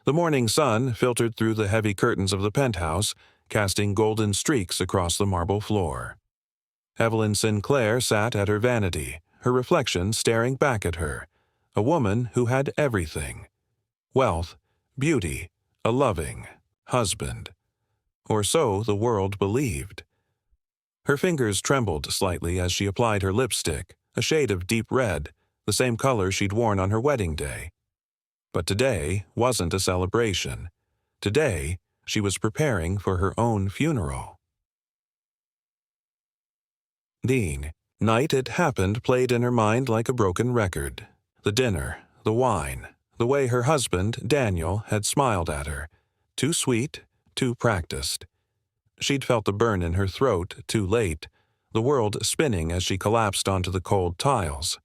The morning sun filtered through the heavy curtains of the penthouse, casting golden streaks across the marble floor. Evelyn Sinclair sat at her vanity, her reflection staring back at her, a woman who had everything: wealth, beauty, a loving husband. Or so the world believed. Her fingers trembled slightly as she applied her lipstick, a shade of deep red, the same color she'd worn on her wedding day. But today wasn't a celebration. Today, she was preparing for her own funeral. Dean. Night it happened played in her mind like a broken record. The dinner, the wine, the way her husband, Daniel, had smiled at her. Too sweet, too practiced. She'd felt the burn in her throat too late, the world spinning as she collapsed onto the cold tiles.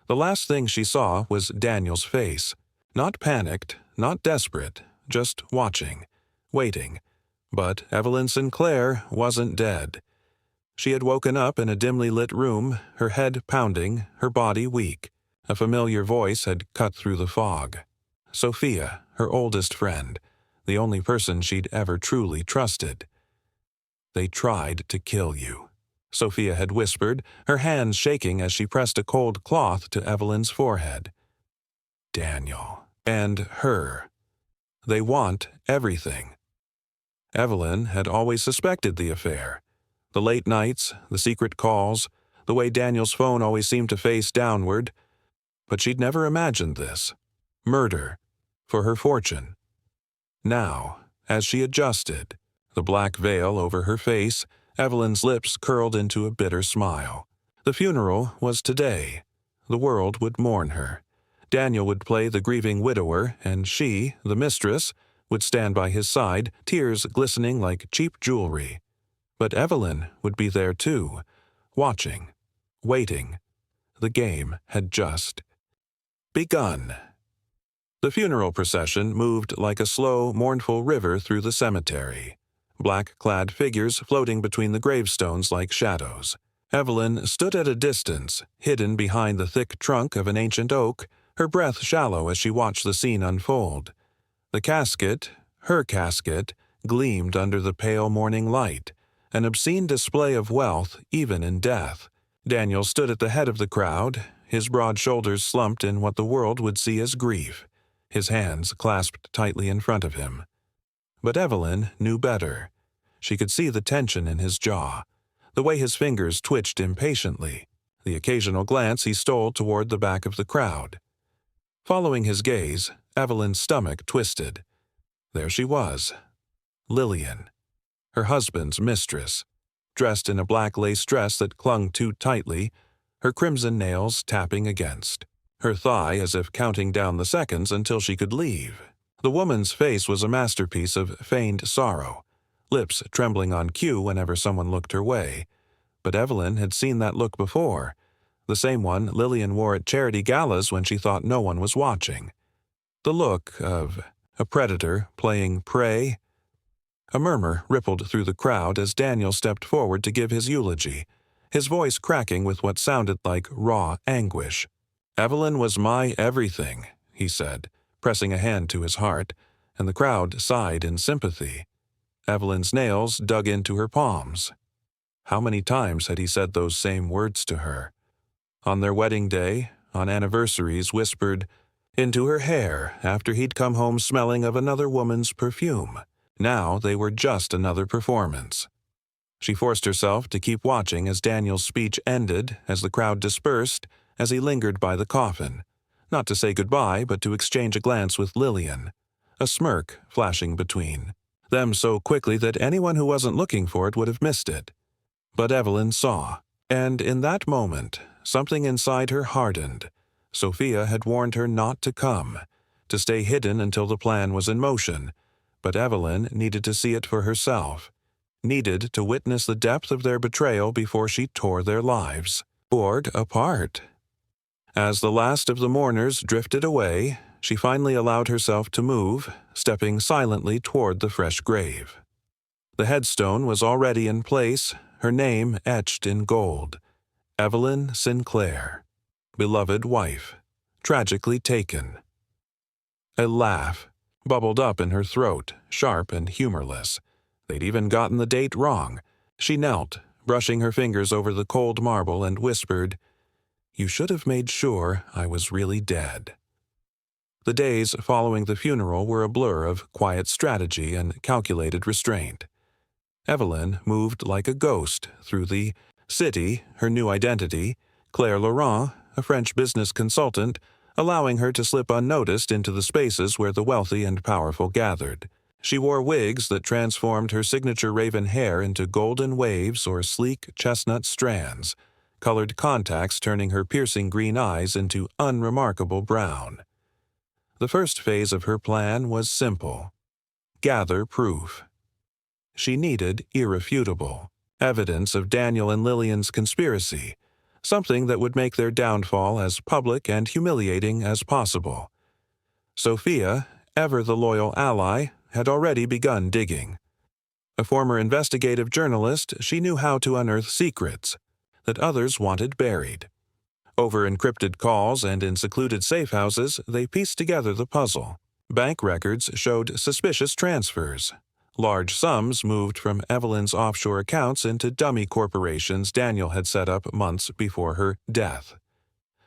The last thing she saw was Daniel's face. Not panicked, not desperate, just watching, waiting. But Evelyn Sinclair wasn't dead. She had woken up in a dimly lit room, her head pounding, her body weak. A familiar voice had cut through the fog. Sophia, her oldest friend, the only person she'd ever truly trusted. "They tried to kill you," Sophia had whispered, her hands shaking as she pressed a cold cloth to Evelyn's forehead. Daniel. And her. They want everything. Evelyn had always suspected the affair. The late nights, the secret calls, the way Daniel's phone always seemed to face downward. But she'd never imagined this. Murder. For her fortune. Now, as she adjusted, the black veil over her face, Evelyn's lips curled into a bitter smile. The funeral was today. The world would mourn her. Daniel would play the grieving widower, and she, the mistress, would stand by his side, tears glistening like cheap jewelry. But Evelyn would be there too, watching, waiting. The game had just begun. The funeral procession moved like a slow, mournful river through the cemetery, black-clad figures floating between the gravestones like shadows. Evelyn stood at a distance, hidden behind the thick trunk of an ancient oak, her breath shallow as she watched the scene unfold. The casket, her casket, gleamed under the pale morning light, an obscene display of wealth even in death. Daniel stood at the head of the crowd, his broad shoulders slumped in what the world would see as grief, his hands clasped tightly in front of him. But Evelyn knew better. She could see the tension in his jaw, the way his fingers twitched impatiently, the occasional glance he stole toward the back of the crowd. Following his gaze, Evelyn's stomach twisted. There she was, Lillian, her husband's mistress, dressed in a black lace dress that clung too tightly, her crimson nails tapping against, her thigh as if counting down the seconds until she could leave. The woman's face was a masterpiece of feigned sorrow, lips trembling on cue whenever someone looked her way. But Evelyn had seen that look before, the same one Lillian wore at charity galas when she thought no one was watching. The look of a predator playing prey. A murmur rippled through the crowd as Daniel stepped forward to give his eulogy, his voice cracking with what sounded like raw anguish. "Evelyn was my everything," he said, pressing a hand to his heart, and the crowd sighed in sympathy. Evelyn's nails dug into her palms. How many times had he said those same words to her? On their wedding day, on anniversaries, whispered into her hair after he'd come home smelling of another woman's perfume. Now they were just another performance. She forced herself to keep watching as Daniel's speech ended, as the crowd dispersed, as he lingered by the coffin, not to say goodbye but to exchange a glance with Lillian, a smirk flashing between them so quickly that anyone who wasn't looking for it would have missed it. But Evelyn saw, and in that moment, something inside her hardened. Sophia had warned her not to come, to stay hidden until the plan was in motion, but Evelyn needed to see it for herself, needed to witness the depth of their betrayal before she tore their lives, bored apart. As the last of the mourners drifted away, she finally allowed herself to move, stepping silently toward the fresh grave. The headstone was already in place, her name etched in gold. Evelyn Sinclair, beloved wife, tragically taken. A laugh, bubbled up in her throat, sharp and humorless. They'd even gotten the date wrong. She knelt, brushing her fingers over the cold marble, and whispered, "You should have made sure I was really dead." The days following the funeral were a blur of quiet strategy and calculated restraint. Evelyn moved like a ghost through the city, her new identity, Claire Laurent, a French business consultant, allowing her to slip unnoticed into the spaces where the wealthy and powerful gathered. She wore wigs that transformed her signature raven hair into golden waves or sleek chestnut strands, colored contacts turning her piercing green eyes into unremarkable brown. The first phase of her plan was simple: gather proof. She needed irrefutable evidence of Daniel and Lillian's conspiracy, something that would make their downfall as public and humiliating as possible. Sophia, ever the loyal ally, had already begun digging. A former investigative journalist, she knew how to unearth secrets that others wanted buried. Over encrypted calls and in secluded safe houses, they pieced together the puzzle. Bank records showed suspicious transfers. Large sums moved from Evelyn's offshore accounts into dummy corporations Daniel had set up months before her death.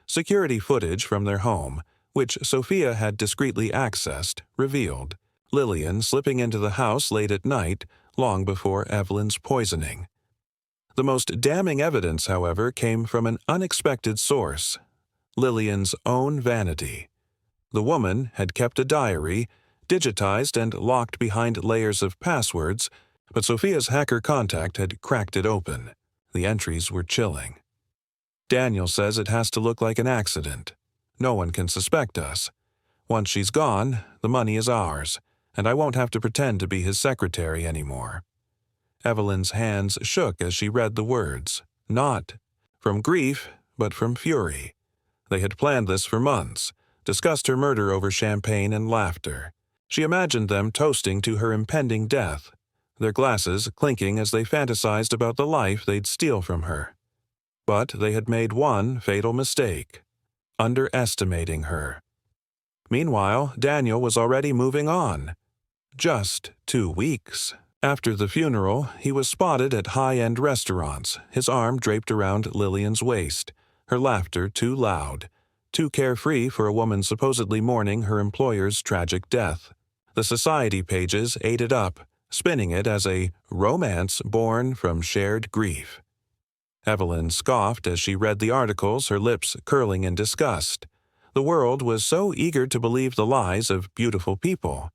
Security footage from their home, which Sophia had discreetly accessed, revealed Lillian slipping into the house late at night, long before Evelyn's poisoning. The most damning evidence, however, came from an unexpected source: Lillian's own vanity. The woman had kept a diary, digitized and locked behind layers of passwords, but Sophia's hacker contact had cracked it open. The entries were chilling. "Daniel says it has to look like an accident. No one can suspect us. Once she's gone, the money is ours, and I won't have to pretend to be his secretary anymore." Evelyn's hands shook as she read the words, not from grief, but from fury. They had planned this for months, discussed her murder over champagne and laughter. She imagined them toasting to her impending death, their glasses clinking as they fantasized about the life they'd steal from her. But they had made one fatal mistake: underestimating her. Meanwhile, Daniel was already moving on. Just 2 weeks. After the funeral, he was spotted at high-end restaurants, his arm draped around Lillian's waist, her laughter too loud, too carefree for a woman supposedly mourning her employer's tragic death. The society pages ate it up, spinning it as a romance born from shared grief. Evelyn scoffed as she read the articles, her lips curling in disgust. The world was so eager to believe the lies of beautiful people.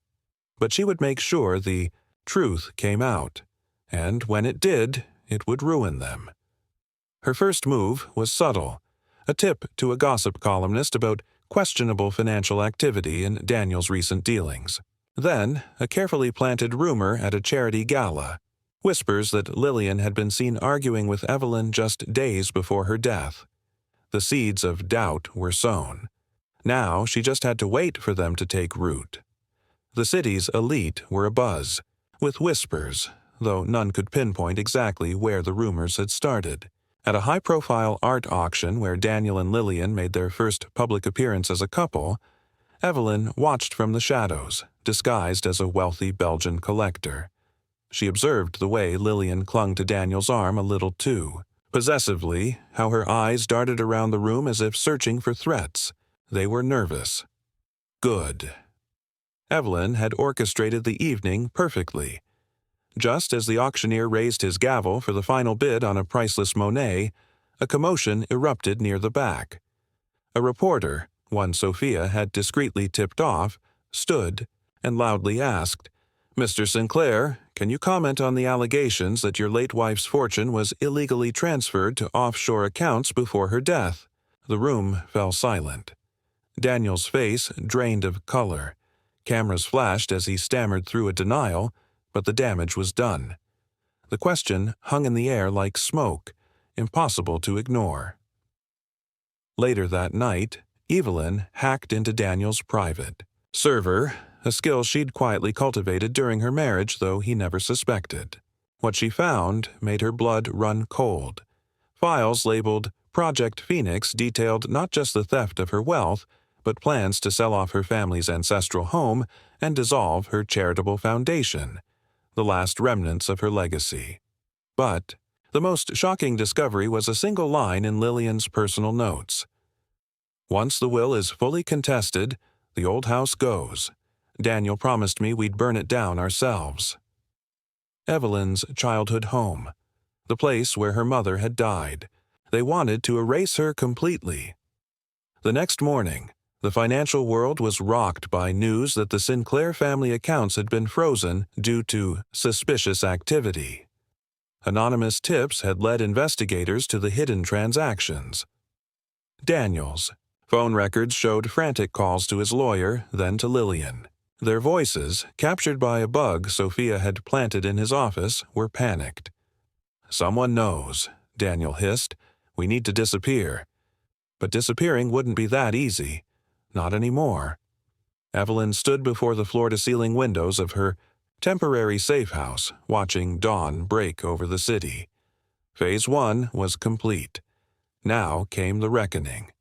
But she would make sure the truth came out, and when it did, it would ruin them. Her first move was subtle, a tip to a gossip columnist about questionable financial activity in Daniel's recent dealings. Then, a carefully planted rumor at a charity gala, whispers that Lillian had been seen arguing with Evelyn just days before her death. The seeds of doubt were sown. Now she just had to wait for them to take root. The city's elite were abuzz, with whispers, though none could pinpoint exactly where the rumors had started. At a high-profile art auction where Daniel and Lillian made their first public appearance as a couple, Evelyn watched from the shadows, disguised as a wealthy Belgian collector. She observed the way Lillian clung to Daniel's arm a little too possessively, how her eyes darted around the room as if searching for threats. They were nervous. Good. Evelyn had orchestrated the evening perfectly. Just as the auctioneer raised his gavel for the final bid on a priceless Monet, a commotion erupted near the back. A reporter, one Sophia had discreetly tipped off, stood and loudly asked, "Mr. Sinclair, can you comment on the allegations that your late wife's fortune was illegally transferred to offshore accounts before her death?" The room fell silent. Daniel's face drained of color. Cameras flashed as he stammered through a denial, but the damage was done. The question hung in the air like smoke, impossible to ignore. Later that night, Evelyn hacked into Daniel's private server, a skill she'd quietly cultivated during her marriage, though he never suspected. What she found made her blood run cold. Files labeled Project Phoenix detailed not just the theft of her wealth, but plans to sell off her family's ancestral home and dissolve her charitable foundation, the last remnants of her legacy. But the most shocking discovery was a single line in Lillian's personal notes. "Once the will is fully contested, the old house goes. Daniel promised me we'd burn it down ourselves." Evelyn's childhood home, the place where her mother had died. They wanted to erase her completely. The next morning, the financial world was rocked by news that the Sinclair family accounts had been frozen due to suspicious activity. Anonymous tips had led investigators to the hidden transactions. Daniel's phone records showed frantic calls to his lawyer, then to Lillian. Their voices, captured by a bug Sophia had planted in his office, were panicked. "Someone knows," Daniel hissed. "We need to disappear." But disappearing wouldn't be that easy. Not anymore. Evelyn stood before the floor-to-ceiling windows of her temporary safe house, watching dawn break over the city. Phase 1 was complete. Now came the reckoning.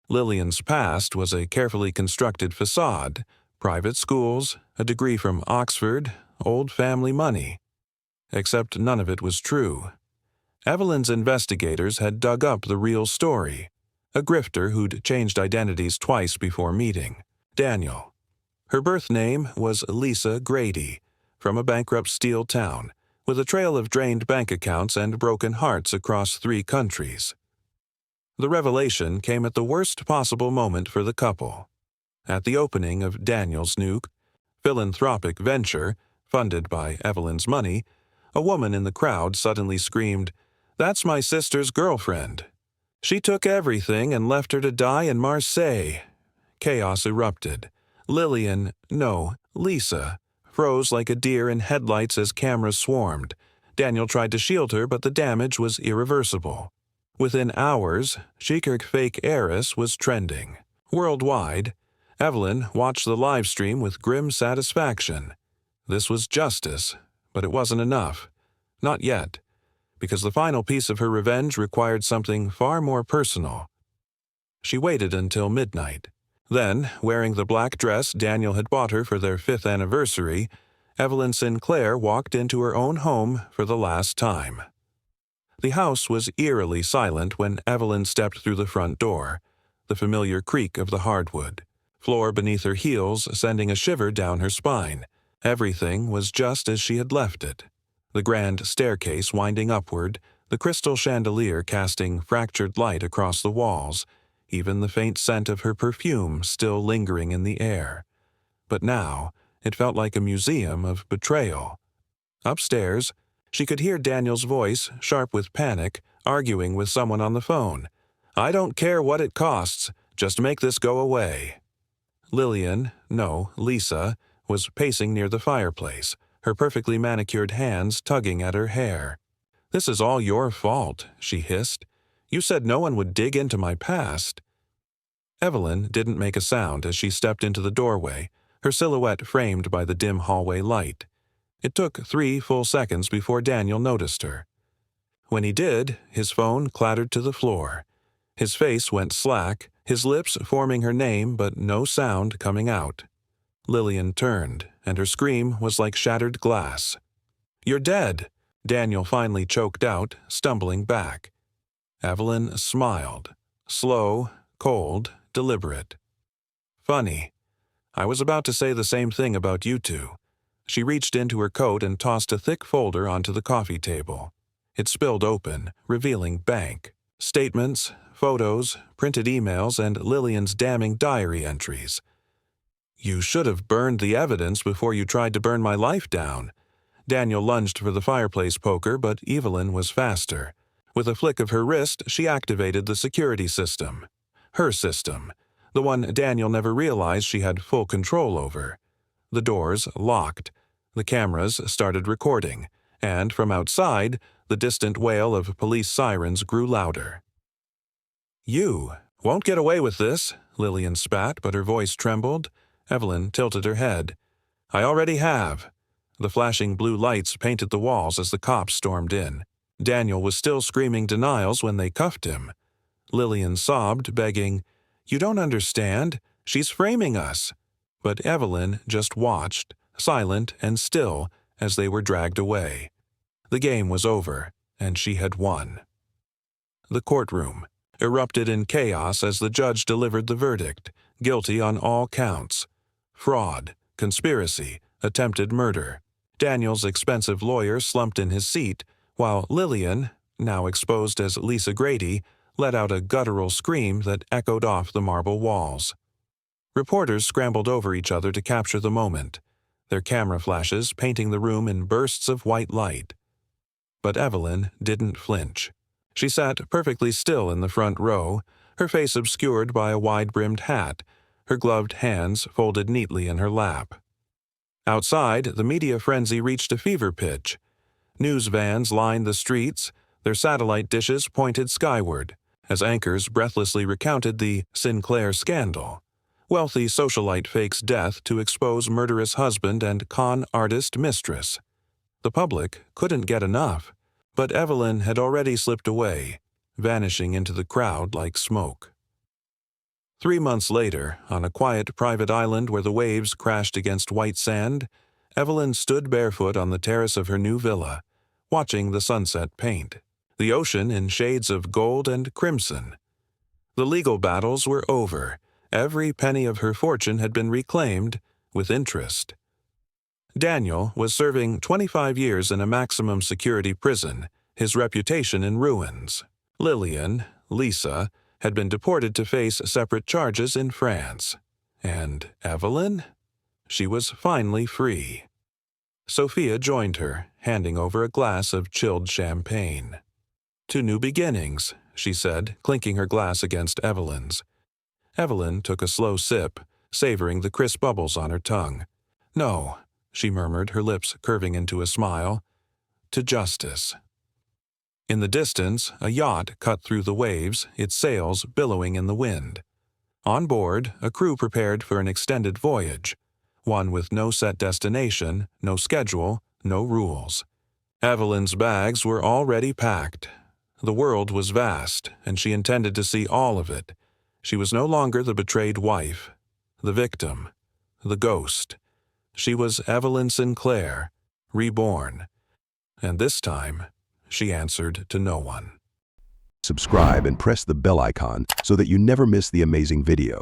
Lillian's past was a carefully constructed facade, private schools, a degree from Oxford, old family money. Except none of it was true. Evelyn's investigators had dug up the real story. A grifter who'd changed identities twice before meeting Daniel. Her birth name was Lisa Grady, from a bankrupt steel town, with a trail of drained bank accounts and broken hearts across 3 countries. The revelation came at the worst possible moment for the couple. At the opening of Daniel's new philanthropic venture, funded by Evelyn's money, a woman in the crowd suddenly screamed, "That's my sister's girlfriend. She took everything and left her to die in Marseille." Chaos erupted. Lisa, froze like a deer in headlights as cameras swarmed. Daniel tried to shield her, but the damage was irreversible. Within hours, Shikirk fake heiress was trending. Worldwide, Evelyn watched the live stream with grim satisfaction. This was justice, but it wasn't enough. Not yet, because the final piece of her revenge required something far more personal. She waited until midnight. Then, wearing the black dress Daniel had bought her for their 5th anniversary, Evelyn Sinclair walked into her own home for the last time. The house was eerily silent when Evelyn stepped through the front door, the familiar creak of the hardwood, floor beneath her heels sending a shiver down her spine. Everything was just as she had left it. The grand staircase winding upward, the crystal chandelier casting fractured light across the walls, even the faint scent of her perfume still lingering in the air. But now, it felt like a museum of betrayal. Upstairs, she could hear Daniel's voice, sharp with panic, arguing with someone on the phone. "I don't care what it costs, just make this go away." Lisa, was pacing near the fireplace, her perfectly manicured hands tugging at her hair. "This is all your fault," she hissed. "You said no one would dig into my past." Evelyn didn't make a sound as she stepped into the doorway, her silhouette framed by the dim hallway light. It took 3 full seconds before Daniel noticed her. When he did, his phone clattered to the floor. His face went slack, his lips forming her name but no sound coming out. Lillian turned, and her scream was like shattered glass. "You're dead," Daniel finally choked out, stumbling back. Evelyn smiled. Slow, cold, deliberate. "Funny. I was about to say the same thing about you two." She reached into her coat and tossed a thick folder onto the coffee table. It spilled open, revealing bank statements, photos, printed emails, and Lillian's damning diary entries. "You should have burned the evidence before you tried to burn my life down." Daniel lunged for the fireplace poker, but Evelyn was faster. With a flick of her wrist, she activated the security system. Her system, the one Daniel never realized she had full control over. The doors locked. The cameras started recording, and from outside, the distant wail of police sirens grew louder. "You won't get away with this," Lillian spat, but her voice trembled. Evelyn tilted her head. "I already have." The flashing blue lights painted the walls as the cops stormed in. Daniel was still screaming denials when they cuffed him. Lillian sobbed, begging, "You don't understand. She's framing us. But Evelyn just watched, silent and still, as they were dragged away. The game was over, and she had won. The courtroom erupted in chaos as the judge delivered the verdict, guilty on all counts: fraud, conspiracy, attempted murder. Daniel's expensive lawyer slumped in his seat, while Lillian, now exposed as Lisa Grady, let out a guttural scream that echoed off the marble walls. Reporters scrambled over each other to capture the moment, their camera flashes painting the room in bursts of white light. But Evelyn didn't flinch. She sat perfectly still in the front row, her face obscured by a wide-brimmed hat, her gloved hands folded neatly in her lap. Outside, the media frenzy reached a fever pitch. News vans lined the streets, their satellite dishes pointed skyward, as anchors breathlessly recounted the Sinclair scandal. Wealthy socialite fakes death to expose murderous husband and con artist mistress. The public couldn't get enough, but Evelyn had already slipped away, vanishing into the crowd like smoke. 3 months later, on a quiet private island where the waves crashed against white sand, Evelyn stood barefoot on the terrace of her new villa, watching the sunset paint, the ocean in shades of gold and crimson. The legal battles were over. Every penny of her fortune had been reclaimed with interest. Daniel was serving 25 years in a maximum security prison, his reputation in ruins. Lillian, Lisa, had been deported to face separate charges in France. And Evelyn? She was finally free. Sophia joined her, handing over a glass of chilled champagne. "To new beginnings," she said, clinking her glass against Evelyn's. Evelyn took a slow sip, savoring the crisp bubbles on her tongue. "No," she murmured, her lips curving into a smile. "To justice." In the distance, a yacht cut through the waves, its sails billowing in the wind. On board, a crew prepared for an extended voyage, one with no set destination, no schedule, no rules. Evelyn's bags were already packed. The world was vast, and she intended to see all of it. She was no longer the betrayed wife, the victim, the ghost. She was Evelyn Sinclair, reborn. And this time, she answered to no one. Subscribe and press the bell icon so that you never miss the amazing video.